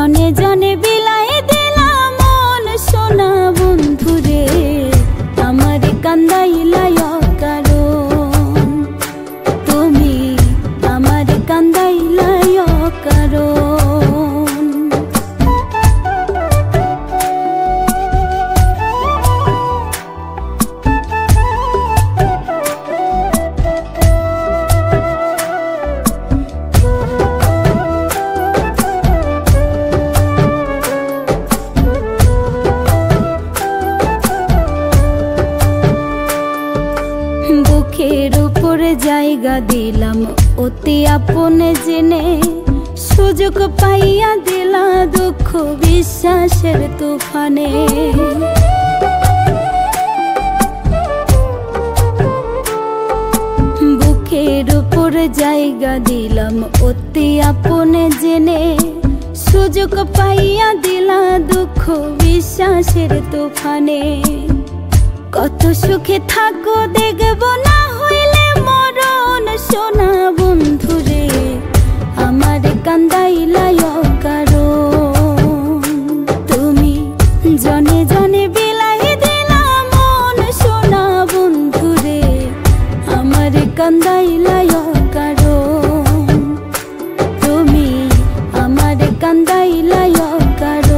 জনে জনে বিলাই দিলাম মন সোনা বন্ধুরে আমার কান্দাইলাই অকারণ তুমি আমার কান্দাইলাই অকারণ বুকের উপরে জায়গা দিলাম অতি আপনে জেনে সুযোগ পাইয়া দিলা দুঃখ বিশ্বাসের তুফানে বুকের উপরে জায়গা দিলাম অতি আপনে জেনে সুযোগ পাইয়া দিলা দুঃখ বিশ্বাসের তুফানে কত সুখে থাকো দেখব না হইলে মরণ সোনা বন্ধুরে আমার কান্দাইলাই অকারণ তুমি জনে জনে বিলাই দিলাম মন সোনা বন্ধুরে আমার কান্দাইলাই অকারণ তুমি আমার কান্দাইলাই অকারণ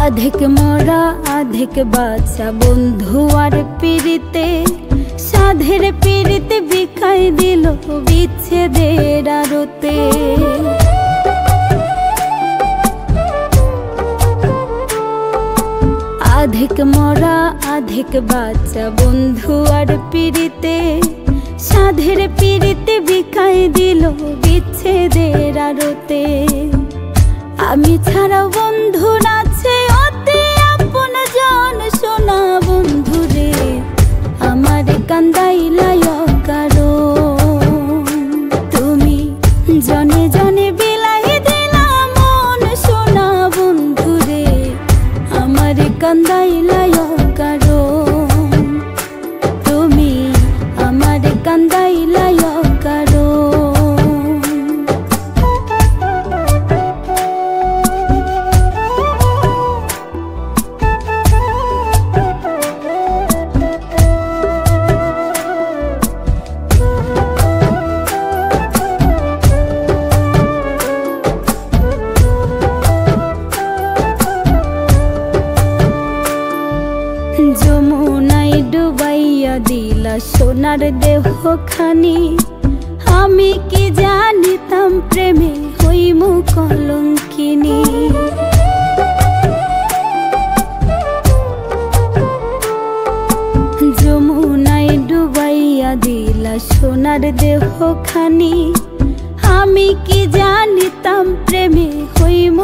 আধেক মরা আধেক বাচ্চা বন্ধু আর পিড়িতে সাধের পিড়িতে বিখাই দিল বিচ্ছেদের আরতে আধেক মরা আধেক বাচ্চা বন্ধু আর পিড়িতে সাধের পিড়িতে বিখাই দিল বিচ্ছেদের আরতে আমি ছাড়া বন্ধু নাচে অতি আপন জন সোনা বন্ধুরে আমার কান্দাইলাই অকারণ তুমি জনে জনে বিলাই দিলাম মন সোনা বন্ধুরে আমার কান্দাইলাই অকারণ তুমি আমার কান্দাইলাই অকারণ যমুনায় ডুবাইয়া দিলা সোনার দেহ খানি আমি কি জানিতাম প্রেমে হইমু কলঙ্কিনী যমুনায় ডুবাইয়া দিলা সোনার দেহ খানি আমি কি জানিতাম প্রেমে হইমু